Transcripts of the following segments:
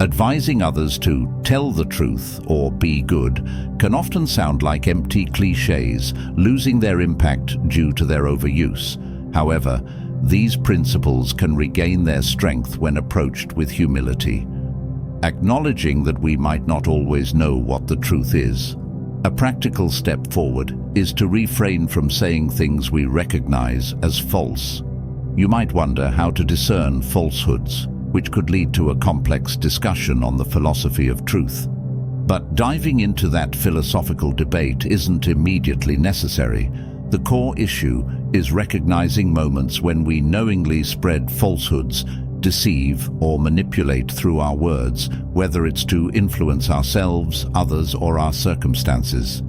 Advising others to tell the truth or be good can often sound like empty cliches, losing their impact due to their overuse. However, these principles can regain their strength when approached with humility. Acknowledging that we might not always know what the truth is. A practical step forward is to refrain from saying things we recognize as false. You might wonder how to discern falsehoods, which could lead to a complex discussion on the philosophy of truth. But diving into that philosophical debate isn't immediately necessary. The core issue is recognizing moments when we knowingly spread falsehoods, deceive, or manipulate through our words, whether it's to influence ourselves, others, or our circumstances.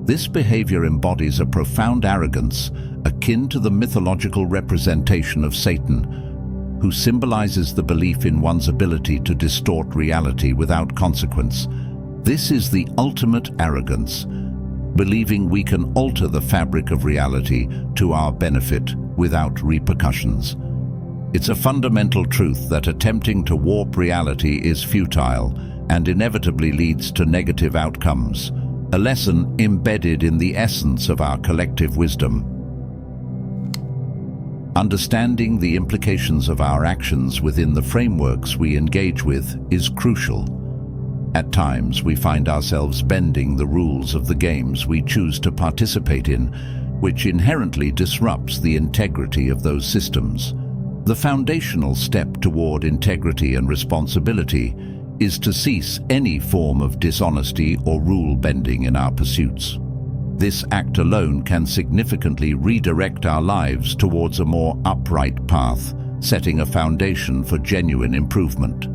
This behavior embodies a profound arrogance akin to the mythological representation of Satan, who symbolizes the belief in one's ability to distort reality without consequence. This is the ultimate arrogance, believing we can alter the fabric of reality to our benefit without repercussions. It's a fundamental truth that attempting to warp reality is futile and inevitably leads to negative outcomes, a lesson embedded in the essence of our collective wisdom. Understanding the implications of our actions within the frameworks we engage with is crucial. At times, we find ourselves bending the rules of the games we choose to participate in, which inherently disrupts the integrity of those systems. The foundational step toward integrity and responsibility is to cease any form of dishonesty or rule-bending in our pursuits. This act alone can significantly redirect our lives towards a more upright path, setting a foundation for genuine improvement.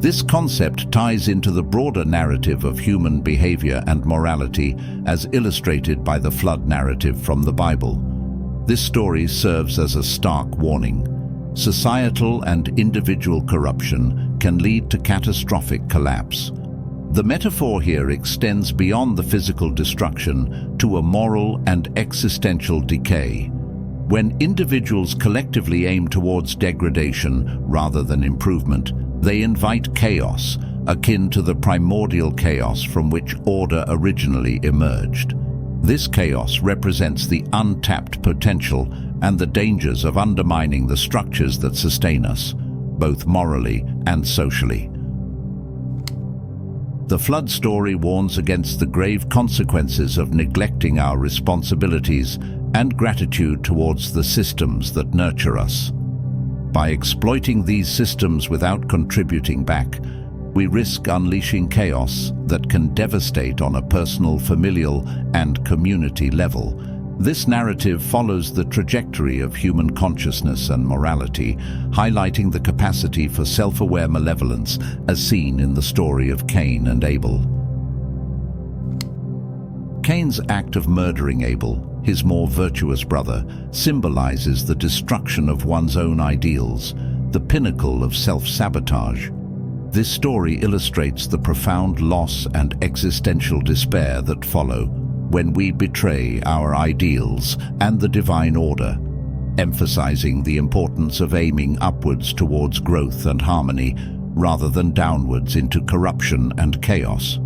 This concept ties into the broader narrative of human behavior and morality as illustrated by the flood narrative from the Bible. This story serves as a stark warning. Societal and individual corruption can lead to catastrophic collapse. The metaphor here extends beyond the physical destruction to a moral and existential decay. When individuals collectively aim towards degradation rather than improvement, they invite chaos, akin to the primordial chaos from which order originally emerged. This chaos represents the untapped potential and the dangers of undermining the structures that sustain us, both morally and socially. The flood story warns against the grave consequences of neglecting our responsibilities and gratitude towards the systems that nurture us. By exploiting these systems without contributing back, we risk unleashing chaos that can devastate on a personal, familial, and community level. This narrative follows the trajectory of human consciousness and morality, highlighting the capacity for self-aware malevolence as seen in the story of Cain and Abel. Cain's act of murdering Abel, his more virtuous brother, symbolizes the destruction of one's own ideals, the pinnacle of self-sabotage. This story illustrates the profound loss and existential despair that follow when we betray our ideals and the divine order, emphasizing the importance of aiming upwards towards growth and harmony rather than downwards into corruption and chaos.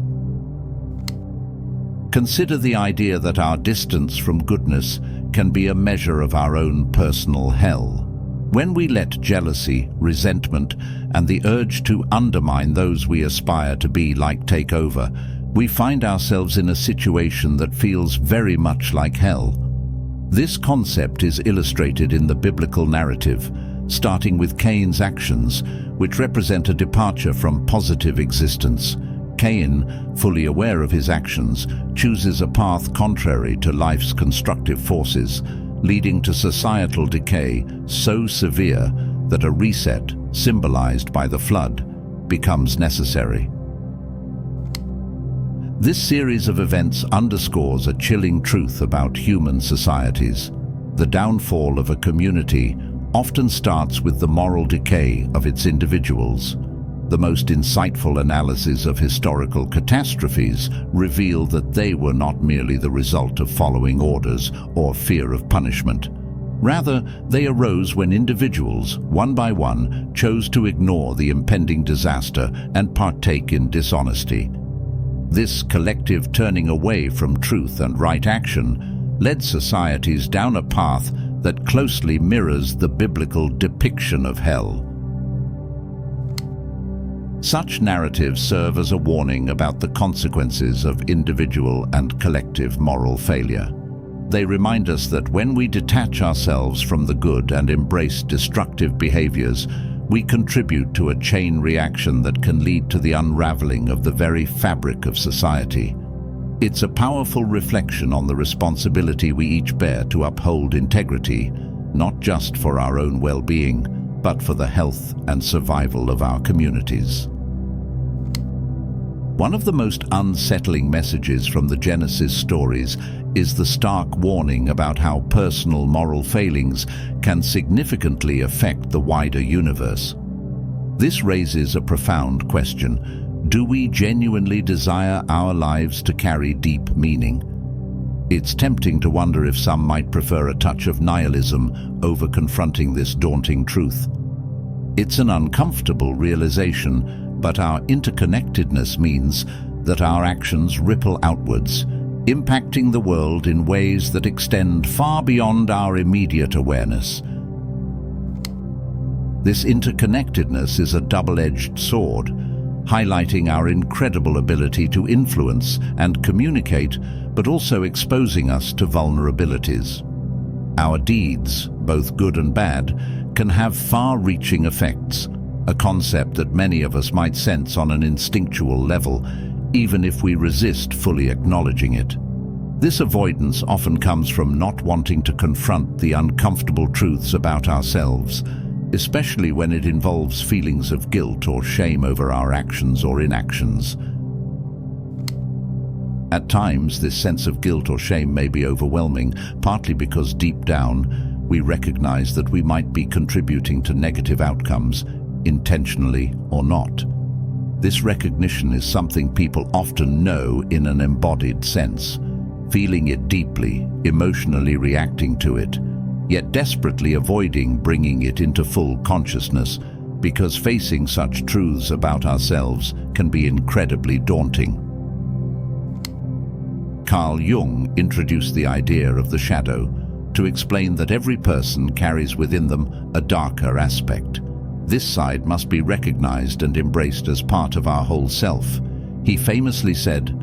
Consider the idea that our distance from goodness can be a measure of our own personal hell. When we let jealousy, resentment, and the urge to undermine those we aspire to be take over, we find ourselves in a situation that feels very much like hell. This concept is illustrated in the biblical narrative, starting with Cain's actions, which represent a departure from positive existence. Cain, fully aware of his actions, chooses a path contrary to life's constructive forces, leading to societal decay so severe that a reset, symbolized by the flood, becomes necessary. This series of events underscores a chilling truth about human societies. The downfall of a community often starts with the moral decay of its individuals. The most insightful analyses of historical catastrophes reveal that they were not merely the result of following orders or fear of punishment. Rather, they arose when individuals, one by one, chose to ignore the impending disaster and partake in dishonesty. This collective turning away from truth and right action led societies down a path that closely mirrors the biblical depiction of hell. Such narratives serve as a warning about the consequences of individual and collective moral failure. They remind us that when we detach ourselves from the good and embrace destructive behaviors, we contribute to a chain reaction that can lead to the unraveling of the very fabric of society. It's a powerful reflection on the responsibility we each bear to uphold integrity, not just for our own well-being, but for the health and survival of our communities. One of the most unsettling messages from the Genesis stories is the stark warning about how personal moral failings can significantly affect the wider universe. This raises a profound question. Do we genuinely desire our lives to carry deep meaning? It's tempting to wonder if some might prefer a touch of nihilism over confronting this daunting truth. It's an uncomfortable realization, but our interconnectedness means that our actions ripple outwards, impacting the world in ways that extend far beyond our immediate awareness. This interconnectedness is a double-edged sword, highlighting our incredible ability to influence and communicate, but also exposing us to vulnerabilities. Our deeds, both good and bad, can have far-reaching effects, a concept that many of us might sense on an instinctual level, even if we resist fully acknowledging it. This avoidance often comes from not wanting to confront the uncomfortable truths about ourselves, especially when it involves feelings of guilt or shame over our actions or inactions. At times, this sense of guilt or shame may be overwhelming, partly because deep down, we recognize that we might be contributing to negative outcomes, intentionally or not. This recognition is something people often know in an embodied sense, feeling it deeply, emotionally reacting to it, yet desperately avoiding bringing it into full consciousness, because facing such truths about ourselves can be incredibly daunting. Carl Jung introduced the idea of the shadow to explain that every person carries within them a darker aspect. This side must be recognized and embraced as part of our whole self. He famously said,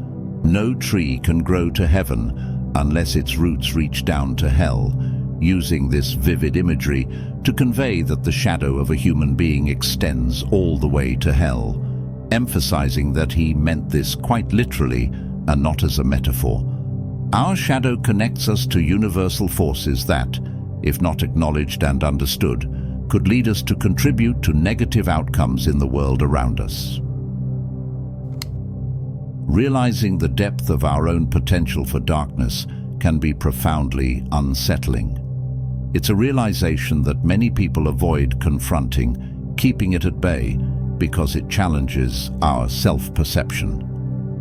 "No tree can grow to heaven unless its roots reach down to hell," using this vivid imagery to convey that the shadow of a human being extends all the way to hell, emphasizing that he meant this quite literally and not as a metaphor. Our shadow connects us to universal forces that, if not acknowledged and understood, could lead us to contribute to negative outcomes in the world around us. Realizing the depth of our own potential for darkness can be profoundly unsettling. It's a realization that many people avoid confronting, keeping it at bay, because it challenges our self-perception.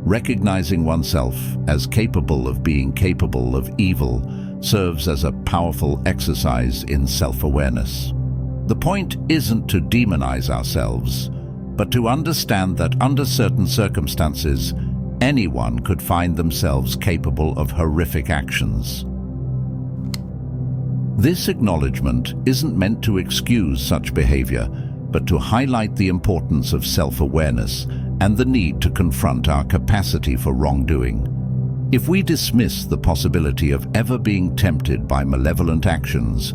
Recognizing oneself as capable of being capable of evil serves as a powerful exercise in self-awareness. The point isn't to demonize ourselves, but to understand that under certain circumstances, anyone could find themselves capable of horrific actions. This acknowledgement isn't meant to excuse such behavior, but to highlight the importance of self-awareness and the need to confront our capacity for wrongdoing. If we dismiss the possibility of ever being tempted by malevolent actions,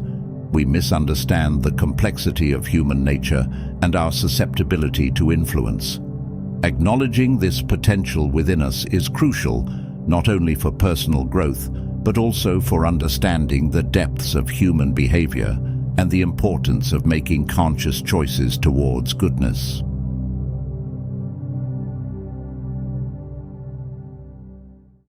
we misunderstand the complexity of human nature and our susceptibility to influence. Acknowledging this potential within us is crucial, not only for personal growth, but also for understanding the depths of human behavior and the importance of making conscious choices towards goodness.